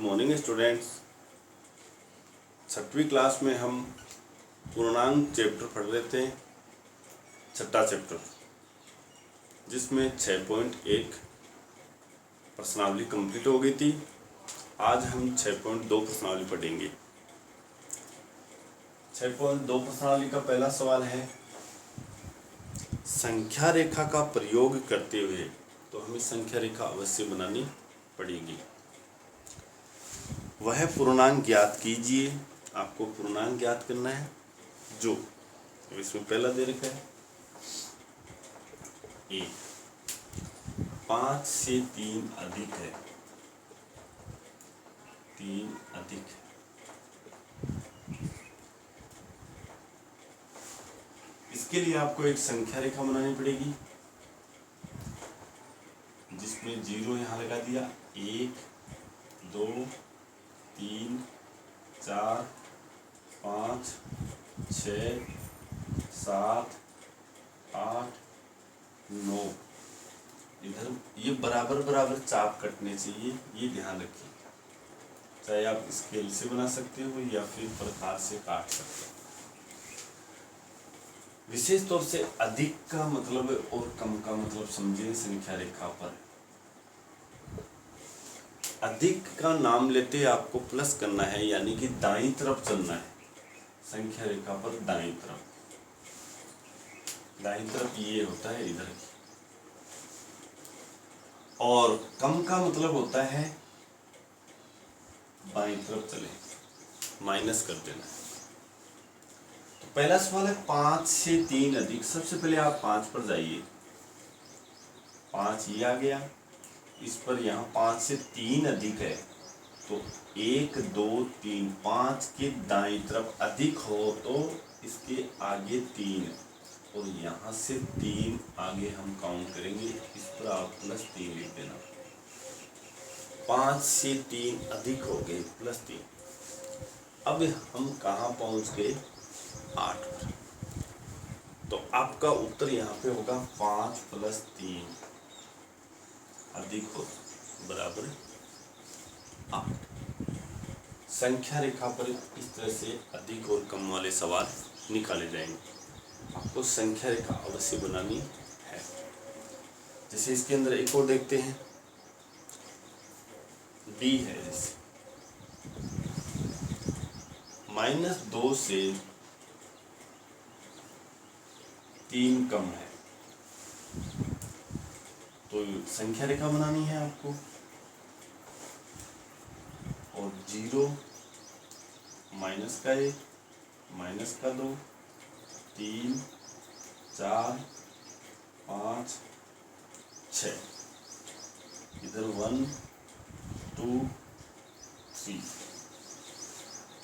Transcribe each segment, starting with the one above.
Morning students. छठवीं class में हम पूर्णांक चैप्टर पढ़ रहे थे, छठा चैप्टर, जिसमें 6.1 प्रश्नावली कंप्लीट हो गई थी। आज हम 6.2 प्रश्नावली पढ़ेंगे। 6.2 प्रश्नावली का पहला सवाल है, संख्या रेखा का प्रयोग करते हुए, तो हमें संख्या रेखा अवश्य बनानी पड़ेगी। वह पूर्णांक ज्ञात कीजिए। आपको पूर्णांक ज्ञात करना है जो इसमें पहला दे रखा है ए 5 से 3 अधिक है, 3 अधिक है। इसके लिए आपको एक संख्या रेखा बनानी पड़ेगी, जिसमें 0 यहाँ लगा दिया। 1 2 3 4 5 6 7 8 9। इधर ये बराबर बराबर चाप कटने चाहिए, ये ध्यान रखिए। चाहे आप स्केल से बना सकते हो या फिर प्रकार से काट सकते हो। विशेष तौर से अधिक का मतलब और कम का मतलब समझिए। संख्या रेखा पर अधिक का नाम लेते आपको प्लस करना है, यानी कि दाईं तरफ चलना है। संख्या रेखा पर दाईं तरफ ये होता है इधर की। और कम का मतलब होता है बाईं तरफ चले, माइनस कर देना है। तो पहला सवाल है 5 से 3 अधिक। सबसे पहले आप 5 पर जाइए। 5 ये आ गया, इस पर यहाँ 5 से 3 अधिक है, तो 1 2 3 5 के दाईं तरफ अधिक हो तो इसके आगे 3, और यहाँ से 3 आगे हम काउंट करेंगे। इस पर आप +3 लिख देना। 5 से 3 अधिक हो गए, +3। अब हम कहाँ पहुँच गए? 8 पर। तो आपका उत्तर यहाँ पे होगा 5 + 3 अधिक हो बराबर 8। संख्या रेखा पर इस तरह से अधिक और कम वाले सवाल निकाले जाएंगे। आपको संख्या रेखा अवश्य बनानी है। जैसे इसके अंदर एक और देखते हैं, डी है, जैसे -2 से 3 कम है, तो संख्या रेखा बनानी है आपको। और 0 माइनस का 1 माइनस का 2 3 4 5 6, इधर 1 2 3।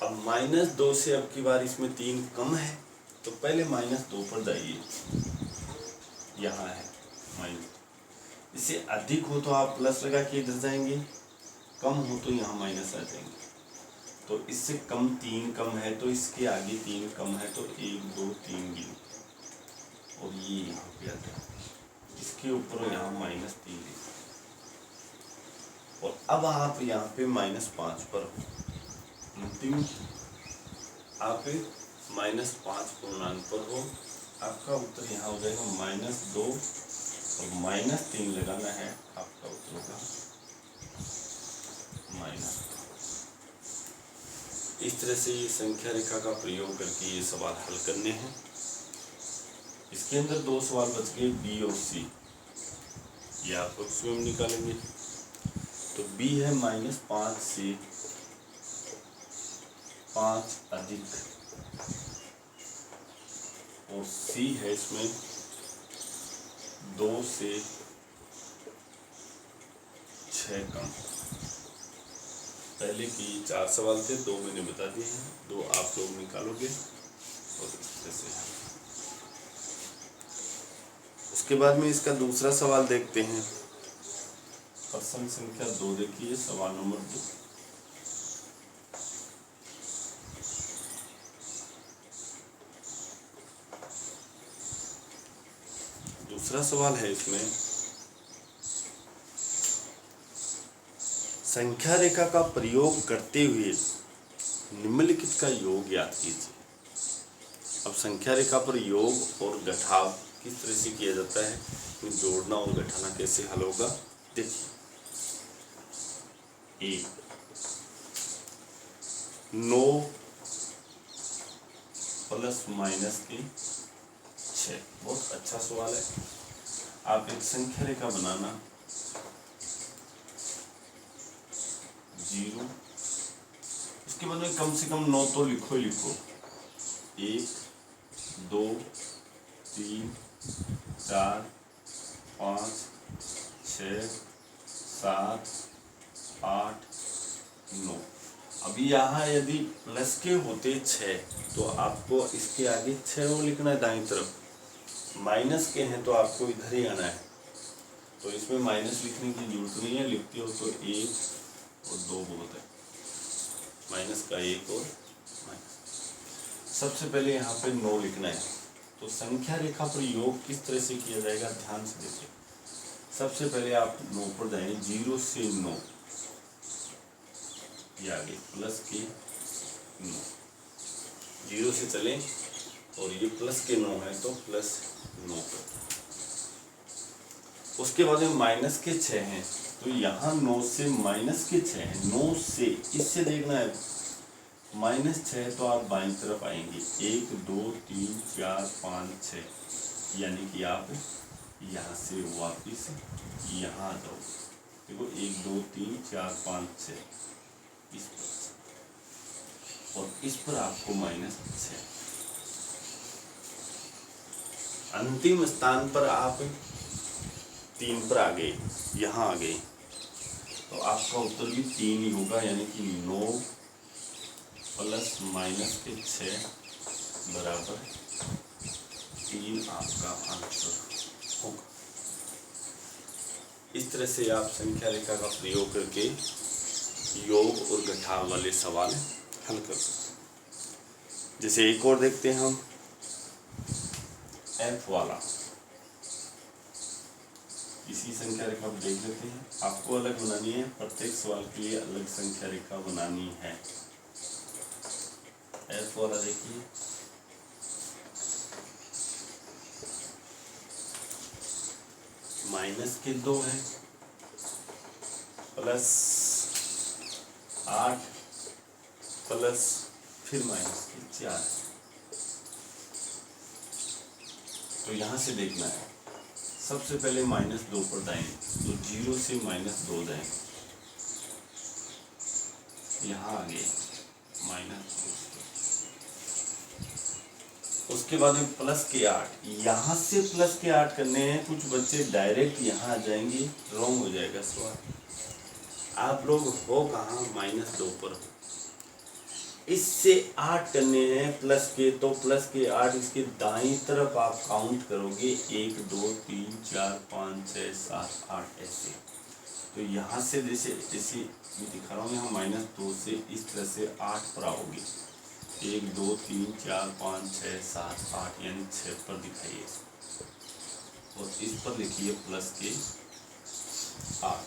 अब -2 से अब की बार इसमें 3 कम है, तो पहले -2 पर जाइए। यहाँ है माइनस। इससे अधिक हो तो आप प्लस लगा के इधर जाएंगे, कम हो तो यहाँ माइनस आ जाएंगे। तो इससे कम 3 कम है, तो इसके आगे 3 कम है, तो 1 2 3 गिन, और ये यहाँ पे आ जाए। इसके ऊपर यहाँ -3 लिख। और अब आप यहाँ पे -5 पर हो। अंतिम आप -5 पूर्णांक पर हो। आपका उत्तर यहाँ हो जाएगा -2 और -3 लगाना है। आपका उत्तर होगा -2। इस तरह से ये संख्या रेखा का प्रयोग करके ये सवाल हल करने हैं। इसके अंदर 2 सवाल बच गए, बी और सी। ये आप स्वयं निकालेंगे। तो बी है -5 से 5 अधिक, और सी है इसमें 2 से 6 कम। पहले की 4 सवाल थे, 2 मैंने बता दिए हैं, 2 आप लोग निकालोगे। और इस तरह से उसके बाद में इसका दूसरा सवाल देखते हैं। प्रश्न संख्या 2 देखिए, सवाल नंबर 2। दूसरा सवाल है इसमें, संख्या रेखा का प्रयोग करते हुए निम्नलिखित का योग याद कीजिए। अब संख्या रेखा पर योग और घटाव किस तरह से किया जाता है, जोड़ना और घटाना कैसे हल होगा देखिए। 9 प्लस माइनस के 6, बहुत अच्छा सवाल है। आप एक संख्या रेखा बनाना, 0, इसके बाद में कम से कम 9 तो लिखो ही लिखो। 1 2 3 4 5 6 7 8 9। अभी यहाँ यदि प्लस के होते 6 तो आपको इसके आगे 6 लिखना है दाईं तरफ। माइनस के हैं तो आपको इधर ही आना है, तो इसमें माइनस लिखने की जरूरत नहीं है। लिखते हो तो 1 और 2 बहुत है, माइनस का 1 और माइनस। सबसे पहले यहाँ पे 9 लिखना है। तो संख्या रेखा पर योग किस तरह से किया जाएगा, ध्यान से देखिए। सबसे पहले आप 9 पर जाएंगे, 0 से 9 ये आगे प्लस के 9, 0 से चलें और ये प्लस के 9 है तो प्लस 9 पर। उसके बाद में माइनस के 6 हैं तो यहाँ 9 से माइनस के 6 हैं, 9 से इससे देखना है -6 तो आप बाईं तरफ आएंगे। 1 2 3 4 5 6, यानी कि आप यहाँ से वापिस यहाँ आ जाओ। देखो 1 2 3 4 5 6, इस पर और इस पर आपको -6। अंतिम स्थान पर आप 3 पर आ गए, यहाँ आ गए, तो आपका उत्तर भी 3 ही होगा, यानी कि 9 प्लस माइनस के 6 बराबर 3 आपका आंसर होगा। इस तरह से आप संख्या रेखा का प्रयोग करके योग और घटाव वाले सवाल हल कर सकते हैं। जैसे एक और देखते हैं हम, F वाला। इसी संख्या रेखा को देख लेते हैं। आपको अलग बनानी है, प्रत्येक सवाल के लिए अलग संख्या रेखा बनानी है। F वाला देखिए, माइनस के 2 है, प्लस 8 प्लस फिर माइनस के 4 है। तो यहाँ से देखना है, सबसे पहले -2 पर जाएंगे, तो 0 से -2 जाएंगे, यहाँ आ गए -2। उसके बाद में प्लस के 8, यहाँ से प्लस के 8 करने हैं। कुछ बच्चे डायरेक्ट यहाँ आ जाएंगे, रॉन्ग हो जाएगा सवाल। आप लोग हो कहाँ, -2 पर। इससे 8 करने हैं प्लस के, तो प्लस के 8 इसके दाईं तरफ आप काउंट करोगे, 1 2 3 4 5 6 7 8 ऐसे। तो यहाँ से जैसे मैं दिखा रहा हूँ, यहाँ -2 से इस तरह से 8 पर आओगे, 1 2 3 4 5 6 7 8, यानी 6 पर दिखाइए और इस पर लिखिए प्लस के 8।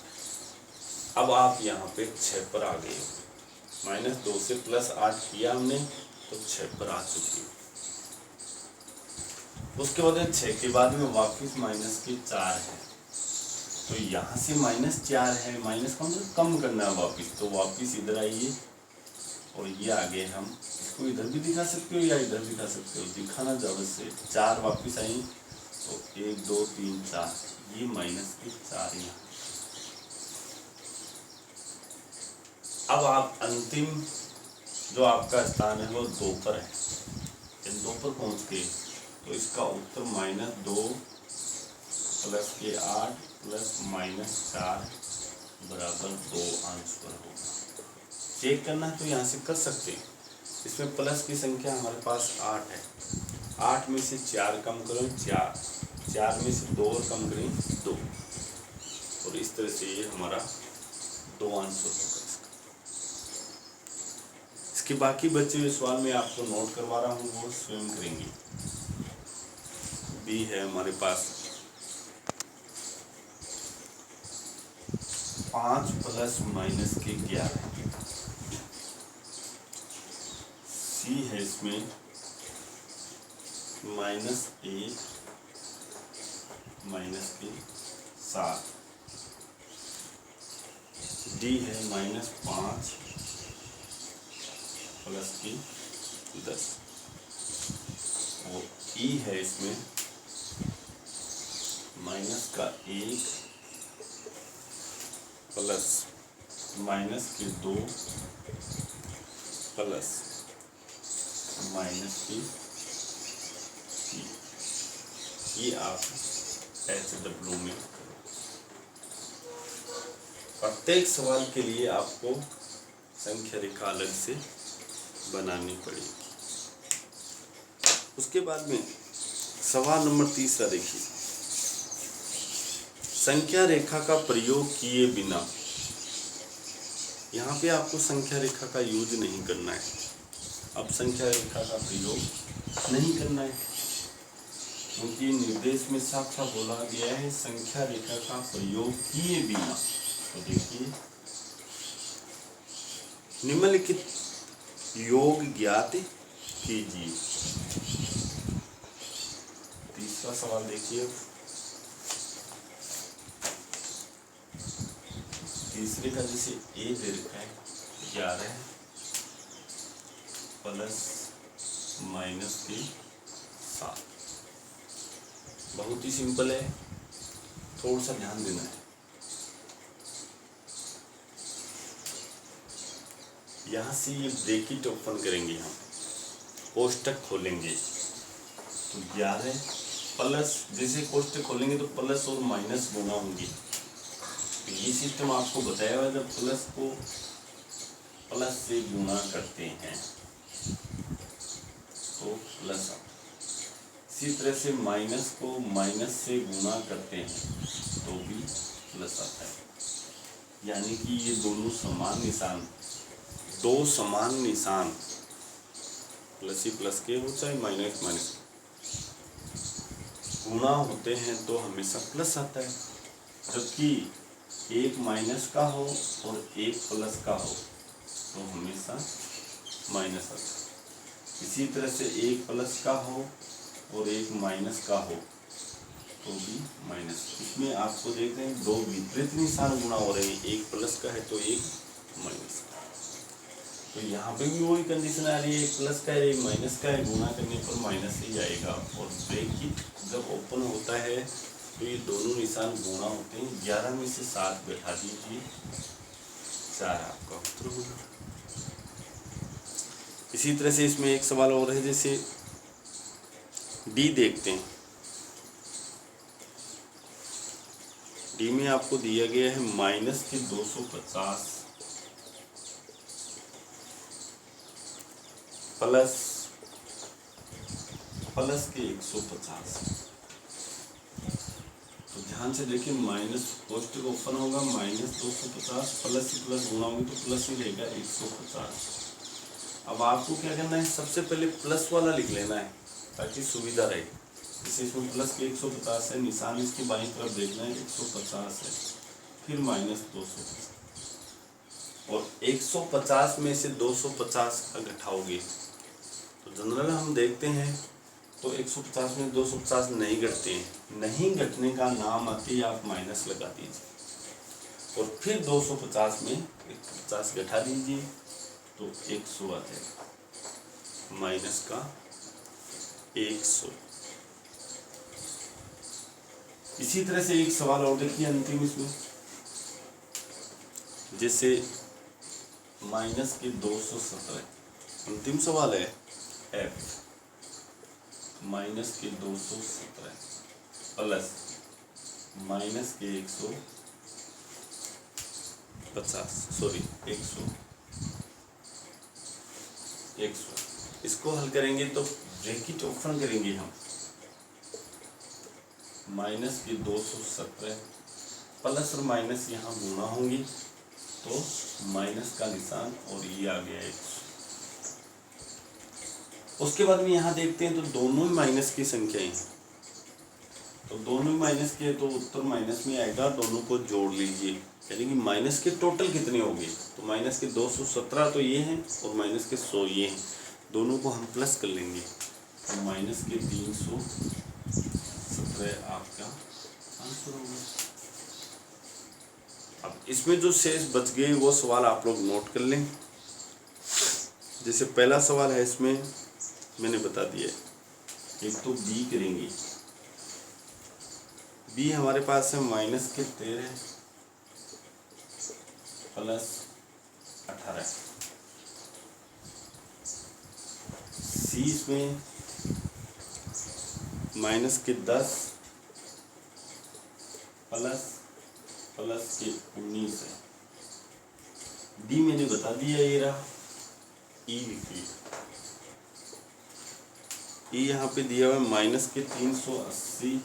अब आप यहाँ पे 6 पर आ गए, -2 से +8 किया हमने तो 6 पर आ चुकी है। उसके बाद 6 के बाद में वापस माइनस के 4 है, तो यहाँ से -4 है, माइनस का मतलब कम करना है वापस, तो वापस इधर आइए और ये आगे हम इसको इधर भी दिखा सकते हो या इधर दिखा सकते हो, दिखाना ज़्यादा से 4 वापस आई तो 1 2 3 4, ये -4 यहाँ। अब आप अंतिम जो आपका स्थान है वो 2 पर है, इन 2 पर पहुँच गए तो इसका उत्तर -2 प्लस के 8 प्लस -4 बराबर 2 आंसर होगा। चेक करना है तो यहाँ से कर सकते हैं। इसमें प्लस की संख्या हमारे पास 8 है, 8 में से 4 कम करो 4, 4 में से 2 और कम करें 2, और इस तरह से ये हमारा 2 आंसर होगा इसका। इसके बाकी बचे हुए सवाल में आपको नोट करवा रहा हूँ, वो स्वयं करेंगे। बी है हमारे पास 5 प्लस माइनस के 11, सी है इसमें -1 माइनस के 7, डी है -5 प्लस की 10, और ई है इसमें माइनस का 1 प्लस माइनस के 2 प्लस माइनस की 3। ये आप HW में प्रत्येक सवाल के लिए आपको संख्या रेखा अलग से बनानी पड़ेगी। उसके बाद में सवाल नंबर 3 देखिए, संख्या रेखा का प्रयोग किए बिना, यहाँ पे आपको संख्या रेखा का यूज नहीं करना है। अब संख्या रेखा का प्रयोग नहीं करना है क्योंकि निर्देश में साफ साफ बोला गया है संख्या रेखा का प्रयोग किए बिना। तो देखिए, निम्नलिखित योग ज्ञात कीजिए। तीसरा सवाल देखिए, तीसरे का जैसे ए दे रखा है 11 प्लस माइनस के 7, बहुत ही सिंपल है, थोड़ा सा ध्यान देना है। यहाँ से ये ब्रैकेट ओपन करेंगे, हम कोष्टक खोलेंगे तो 11 प्लस, जैसे कोष्टक खोलेंगे तो प्लस और माइनस गुना होंगे। तो ये सिस्टम आपको बताया हुआ, जब प्लस को प्लस से गुना करते हैं तो प्लस आता है, इसी तरह से माइनस को माइनस से गुना करते हैं तो भी प्लस आता है। यानी कि ये दोनों समान निशान, दो समान निशान प्लस ही प्लस के हो चाहे माइनस माइनस गुना होते हैं तो हमेशा प्लस आता है, जबकि एक माइनस का हो और एक प्लस का हो तो हमेशा माइनस आता है। इसी तरह से एक प्लस का हो और एक माइनस का हो तो भी माइनस। इसमें आपको देख रहे हैं दो विपरीत निशान गुणा हो रहे हैं, एक प्लस का है तो एक माइनस का। तो यहाँ पे भी वही कंडीशन आ रही है, एक प्लस का है एक माइनस का है, गुणा करने पर माइनस ही जाएगा। और ब्रैकेट जब ओपन होता है तो ये दोनों निशान गुणा होते हैं। 11 में से 7 बैठा दीजिए, 4 आपका उत्तर होगा। इसी तरह से इसमें एक सवाल और है, जैसे डी देखते हैं। डी में आपको दिया गया है माइनस के 250 प्लस के 150। तो ध्यान से देखिए, माइनस कोष्टक ओपन होगा, माइनस 250 प्लस ही प्लस गुणा होंगे तो प्लस ही रहेगा 150। अब आपको क्या करना है, सबसे पहले प्लस वाला लिख लेना है ताकि सुविधा रहे। जैसे इसमें प्लस के 150 है, निशान इसकी बाईं तरफ देखना है 150 है, फिर माइनस 250 और 150 में से 250 का घटाओगे तो जनरल हम देखते हैं तो 150 में 250 नहीं घटते हैं। नहीं घटने का नाम आते ही आप माइनस लगा दीजिए और फिर 250 में 150 घटा दीजिए तो 100 आ जाएगा, माइनस का 100। इसी तरह से एक सवाल और देखिए अंतिम इसमें, जैसे माइनस के 217, अंतिम सवाल है f माइनस के 217 प्लस माइनस के 100। इसको हल करेंगे तो ब्रैकेट ओपन करेंगे हम, माइनस के 217 प्लस और माइनस यहाँ गुणा होंगी तो माइनस का निशान और ये आ गया 100। उसके बाद में यहाँ देखते हैं तो दोनों ही माइनस की संख्याएं हैं, तो दोनों ही माइनस के तो उत्तर माइनस में आएगा। दोनों को जोड़ लीजिए यानी कि माइनस के टोटल कितने हो गए, तो माइनस के 217 तो ये हैं और माइनस के 100 ये हैं, दोनों को हम प्लस कर लेंगे तो माइनस के 317 आपका आंसर होगा। अब इसमें जो शेष बच गए वो सवाल आप लोग नोट कर लें। जैसे पहला सवाल है, इसमें मैंने बता दिया, एक तो बी करेंगे। बी हमारे पास है माइनस के 13 प्लस 18। सी इसमें माइनस के 10 प्लस के 19 है। डी मैंने बता दिया, ये रहा। ई लिखिए, ई यहाँ पे दिया हुआ है माइनस के 380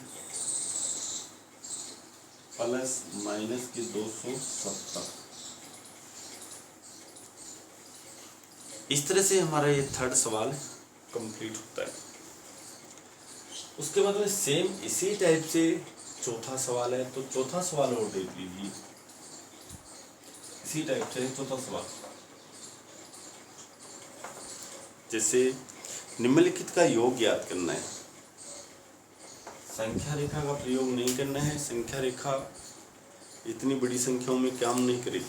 प्लस माइनस के 270। इस तरह से हमारा ये थर्ड सवाल कंप्लीट होता है। उसके बाद में सेम इसी टाइप से चौथा सवाल है, तो चौथा सवाल और देख लीजिए। इसी टाइप से चौथा सवाल, जैसे निम्नलिखित का योग याद करना है, संख्या रेखा का प्रयोग नहीं करना है। संख्या रेखा इतनी बड़ी संख्याओं में काम नहीं करेगी।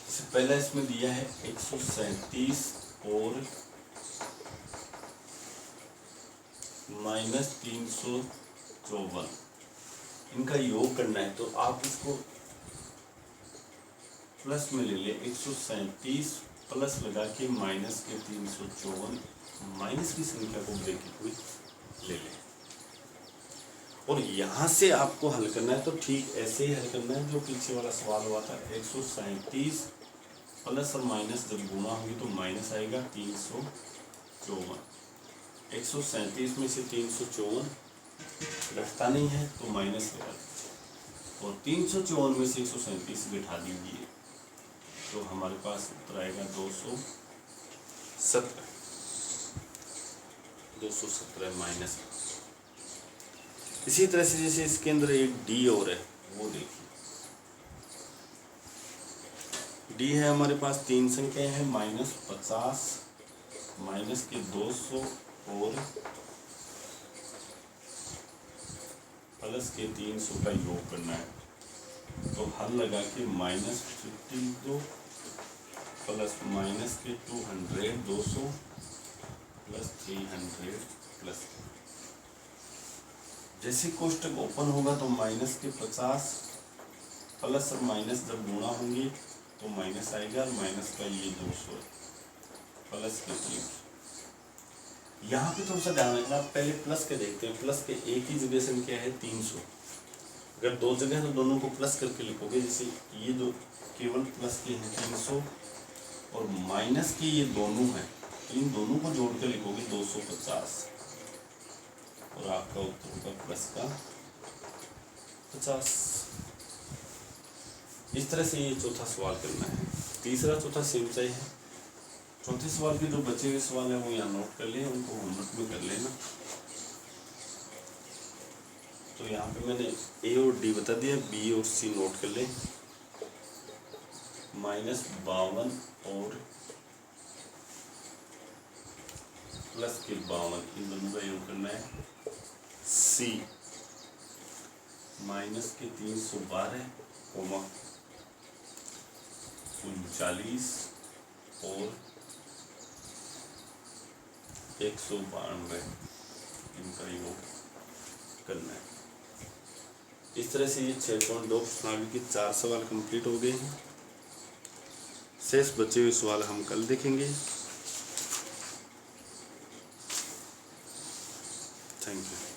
जैसे पहला इसमें दिया है 137 और माइनस 354, इनका योग करना है तो आप इसको प्लस में ले लें। 137 प्लस लगा के माइनस के 354, माइनस की संख्या को ब्रैकेट में ले लें और यहाँ से आपको हल करना है। तो ठीक ऐसे ही हल करना है जो पीछे वाला सवाल हुआ था। 137 प्लस और माइनस जब गुणा होगी तो माइनस आएगा 354। 137 में से 354 घटता नहीं है तो माइनस लगा दीजिए और 354 में से 137 घटा दीजिए तो हमारे पास उत्तर आएगा 217 माइनस। इसी तरह से जैसे इसके अंदर एक डी और है, वो देखिए। डी है हमारे पास, तीन संख्या है, -50 माइनस के 200 और प्लस के 300 का योग करना है। तो हल लगा के -52 प्लस माइनस के 200 200 प्लस 300 प्लस। जैसे कोष्टक ओपन होगा तो माइनस के 50 प्लस और माइनस जब गुणा होंगे तो माइनस आएगा और माइनस का ये 200 प्लस के 300। यहाँ पे थोड़ा सा ध्यान रखना, पहले प्लस के देखते हैं। प्लस के एक ही जगह संख्या है 300, अगर दो जगह है तो दोनों को प्लस करके लिखोगे। जैसे ये दो केवल प्लस के हैं 300 और माइनस के ये दोनों हैं, इन दोनों को जोड़ कर लिखोगे 250 और आपका उत्तर होगा प्लस का 50। इस तरह से ये चौथा सवाल करना है। तीसरा चौथा सेम सा ही है। चौथे सवाल के जो बचे हुए सवाल हैं वो यहाँ नोट कर लें, उनको होमवर्क में कर लेना। तो यहाँ पे मैंने ए और डी बता दिया, बी और सी नोट कर लें। -52 और प्लस के 52, इन दोनों का योग करना है। सी माइनस के 312 कोमा 39 और 192, इनका योग करना है। इस तरह से ये 6.2 प्रश्नावली के 4 सवाल कंप्लीट हो गए हैं। शेष बचे हुए सवाल हम कल देखेंगे। Thank you.